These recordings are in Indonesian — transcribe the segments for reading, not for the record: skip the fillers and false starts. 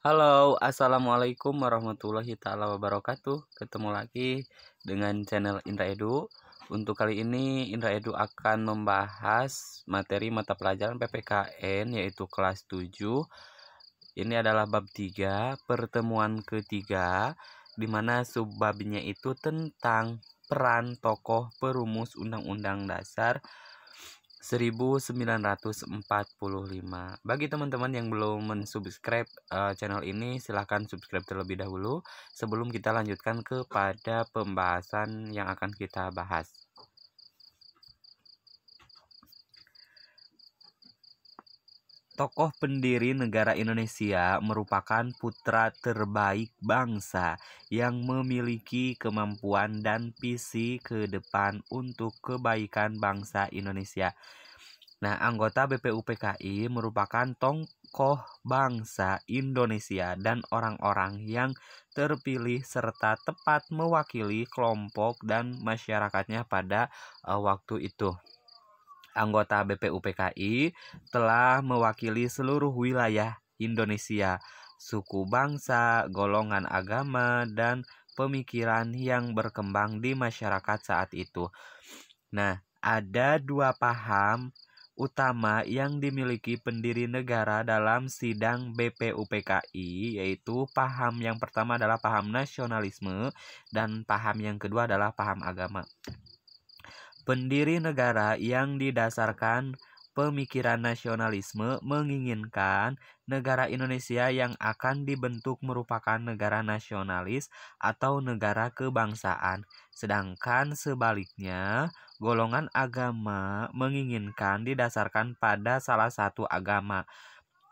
Halo, assalamualaikum warahmatullahi taala wabarakatuh. Ketemu lagi dengan channel Indra Edu. Untuk kali ini Indra Edu akan membahas materi mata pelajaran PPKN yaitu kelas 7. Ini adalah bab 3, pertemuan ketiga, di mana subbabnya itu tentang peran tokoh perumus Undang-Undang Dasar 1945. Bagi teman-teman yang belum mensubscribe channel ini, silahkan subscribe terlebih dahulu sebelum kita lanjutkan kepada pembahasan yang akan kita bahas. Tokoh pendiri negara Indonesia merupakan putra terbaik bangsa yang memiliki kemampuan dan visi ke depan untuk kebaikan bangsa Indonesia. Nah, anggota BPUPKI merupakan tokoh bangsa Indonesia dan orang-orang yang terpilih serta tepat mewakili kelompok dan masyarakatnya pada waktu itu. Anggota BPUPKI telah mewakili seluruh wilayah Indonesia, suku bangsa, golongan agama, dan pemikiran yang berkembang di masyarakat saat itu. Nah, ada dua paham utama yang dimiliki pendiri negara dalam sidang BPUPKI, yaitu paham yang pertama adalah paham nasionalisme dan paham yang kedua adalah paham agama. Pendiri negara yang didasarkan pemikiran nasionalisme menginginkan negara Indonesia yang akan dibentuk merupakan negara nasionalis atau negara kebangsaan. Sedangkan sebaliknya, golongan agama menginginkan didasarkan pada salah satu agama.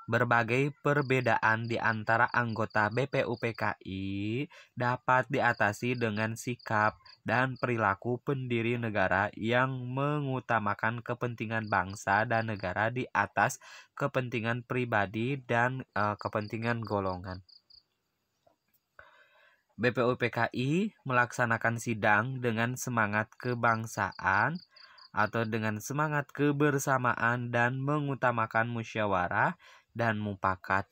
Berbagai perbedaan di antara anggota BPUPKI dapat diatasi dengan sikap dan perilaku pendiri negara yang mengutamakan kepentingan bangsa dan negara di atas kepentingan pribadi dan kepentingan golongan. BPUPKI melaksanakan sidang dengan semangat kebangsaan atau dengan semangat kebersamaan dan mengutamakan musyawarah dan mufakat.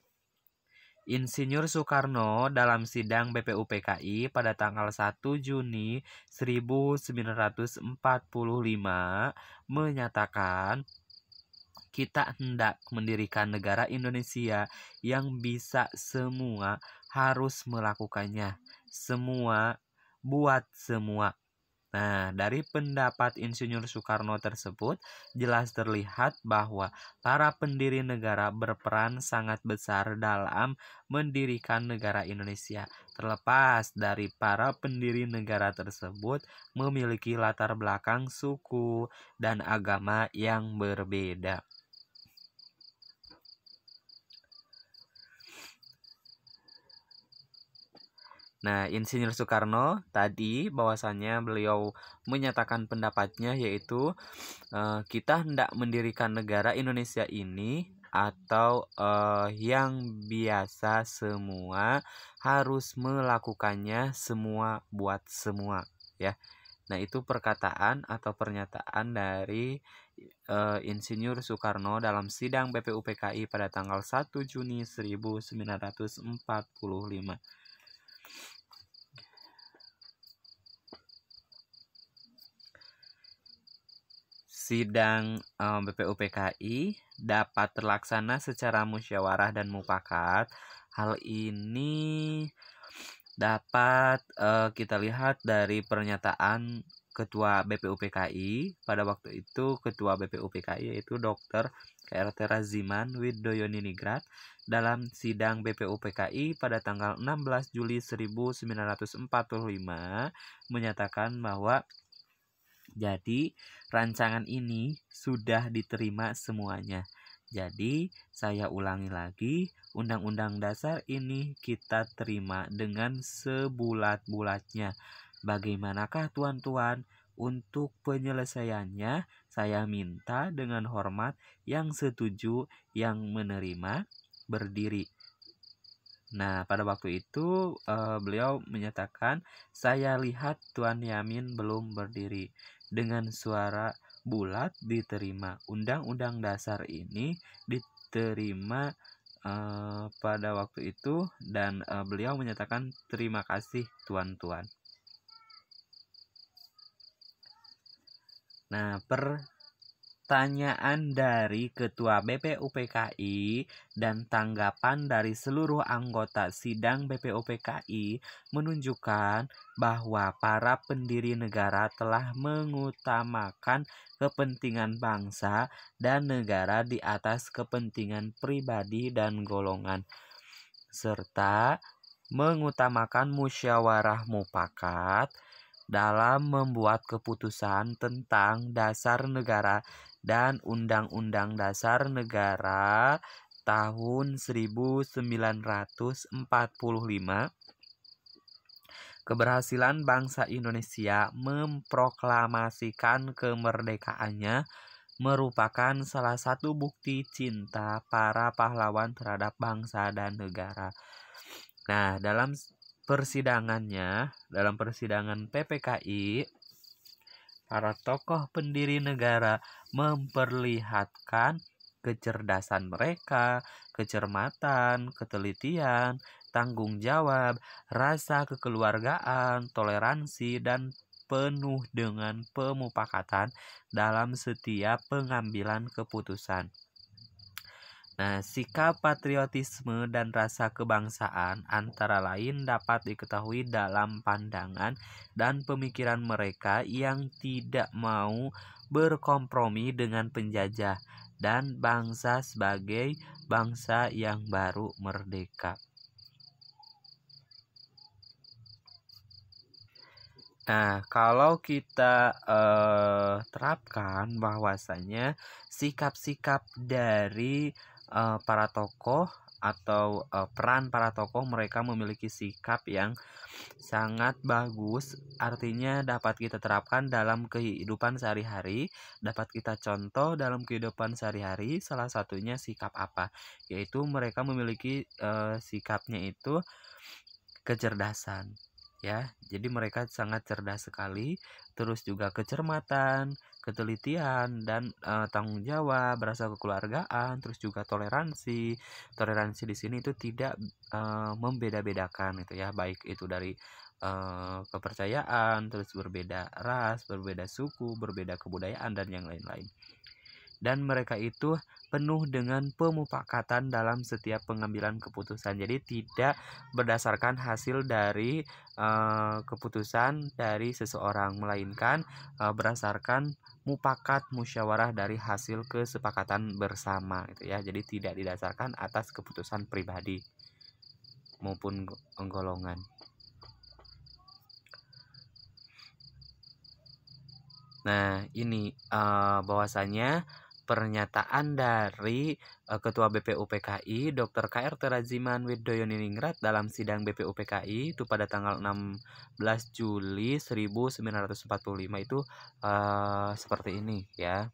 Insinyur Soekarno dalam sidang BPUPKI pada tanggal 1 Juni 1945 menyatakan, kita hendak mendirikan negara Indonesia yang bisa semua harus melakukannya. Semua buat semua. Nah, dari pendapat Insinyur Soekarno tersebut, jelas terlihat bahwa para pendiri negara berperan sangat besar dalam mendirikan negara Indonesia. Terlepas dari para pendiri negara tersebut memiliki latar belakang suku dan agama yang berbeda. Nah, Insinyur Soekarno tadi bahwasannya beliau menyatakan pendapatnya yaitu kita hendak mendirikan negara Indonesia ini atau yang biasa semua harus melakukannya semua buat semua ya. Nah, itu perkataan atau pernyataan dari Insinyur Soekarno dalam sidang BPUPKI pada tanggal 1 Juni 1945. Sidang BPUPKI dapat terlaksana secara musyawarah dan mufakat. Hal ini dapat kita lihat dari pernyataan Ketua BPUPKI pada waktu itu. Ketua BPUPKI yaitu Dr. KRT Raziman Widoyoningrat dalam sidang BPUPKI pada tanggal 16 Juli 1945 menyatakan bahwa jadi rancangan ini sudah diterima semuanya. Jadi saya ulangi lagi, Undang-Undang Dasar ini kita terima dengan sebulat-bulatnya. Bagaimanakah tuan-tuan? Untuk penyelesaiannya saya minta dengan hormat yang setuju, yang menerima berdiri. Nah, pada waktu itu beliau menyatakan, saya lihat Tuan Yamin belum berdiri. Dengan suara bulat diterima. Undang-Undang Dasar ini diterima pada waktu itu, dan beliau menyatakan terima kasih tuan-tuan. Nah, pertanyaan dari Ketua BPUPKI dan tanggapan dari seluruh anggota sidang BPUPKI menunjukkan bahwa para pendiri negara telah mengutamakan kepentingan bangsa dan negara di atas kepentingan pribadi dan golongan, serta mengutamakan musyawarah mufakat dalam membuat keputusan tentang dasar negara dan Undang-Undang Dasar Negara tahun 1945. Keberhasilan bangsa Indonesia memproklamasikan kemerdekaannya merupakan salah satu bukti cinta para pahlawan terhadap bangsa dan negara. Nah, dalam persidangan PPKI, para tokoh pendiri negara memperlihatkan kecerdasan mereka, kecermatan, ketelitian, tanggung jawab, rasa kekeluargaan, toleransi, dan penuh dengan pemufakatan dalam setiap pengambilan keputusan. Nah, sikap patriotisme dan rasa kebangsaan antara lain dapat diketahui dalam pandangan dan pemikiran mereka yang tidak mau berkompromi dengan penjajah dan bangsa sebagai bangsa yang baru merdeka. Nah, kalau kita terapkan bahwasanya sikap-sikap dari para tokoh atau peran para tokoh, mereka memiliki sikap yang sangat bagus, artinya dapat kita terapkan dalam kehidupan sehari-hari, dapat kita contoh dalam kehidupan sehari-hari. Salah satunya sikap apa? Yaitu mereka memiliki sikapnya itu kecerdasan, ya. Jadi mereka sangat cerdas sekali, terus juga kecermatan, ketelitian, dan tanggung jawab, rasa kekeluargaan, terus juga toleransi. Toleransi di sini itu tidak membeda-bedakan itu ya, baik itu dari kepercayaan, terus berbeda ras, berbeda suku, berbeda kebudayaan, dan yang lain-lain. Dan mereka itu penuh dengan pemufakatan dalam setiap pengambilan keputusan. Jadi tidak berdasarkan hasil dari keputusan dari seseorang, melainkan berdasarkan mufakat musyawarah dari hasil kesepakatan bersama gitu ya. Jadi tidak didasarkan atas keputusan pribadi maupun golongan. Nah, ini bahwasanya pernyataan dari Ketua BPUPKI Dr. KRT Raziman Widoyoningrat dalam sidang BPUPKI itu pada tanggal 16 Juli 1945 itu seperti ini ya.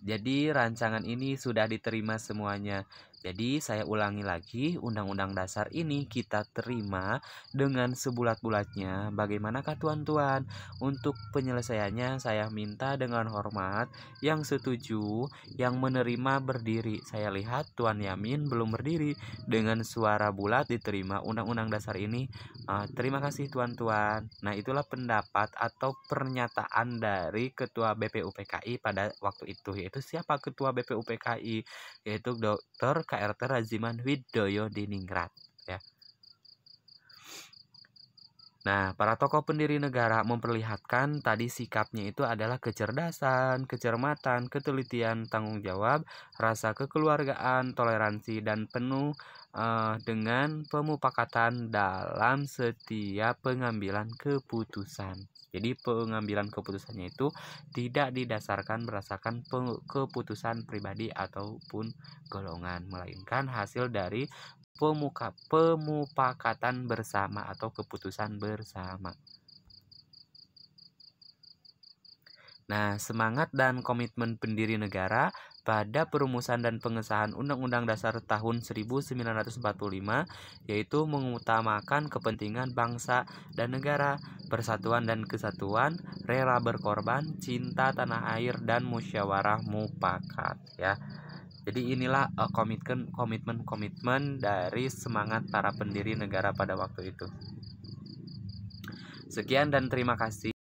Jadi rancangan ini sudah diterima semuanya. Jadi saya ulangi lagi, Undang-Undang Dasar ini kita terima dengan sebulat-bulatnya. Bagaimanakah tuan-tuan? Untuk penyelesaiannya saya minta dengan hormat yang setuju, yang menerima berdiri. Saya lihat Tuan Yamin belum berdiri. Dengan suara bulat diterima Undang-Undang Dasar ini. Terima kasih tuan-tuan. Nah, itulah pendapat atau pernyataan dari Ketua BPUPKI pada waktu itu. Yaitu siapa Ketua BPUPKI? Yaitu Dr. KRT Raziman Widoyoningrat ya. Nah, para tokoh pendiri negara memperlihatkan tadi sikapnya itu adalah kecerdasan, kecermatan, ketelitian, tanggung jawab, rasa kekeluargaan, toleransi, dan penuh dengan pemufakatan dalam setiap pengambilan keputusan. Jadi pengambilan keputusannya itu tidak didasarkan berdasarkan keputusan pribadi ataupun golongan, melainkan hasil dari pemufakatan bersama atau keputusan bersama. Nah, semangat dan komitmen pendiri negara pada perumusan dan pengesahan Undang-Undang Dasar tahun 1945 yaitu mengutamakan kepentingan bangsa dan negara, persatuan dan kesatuan, rela berkorban, cinta tanah air, dan musyawarah mufakat ya. Jadi inilah komitmen dari semangat para pendiri negara pada waktu itu. Sekian dan terima kasih.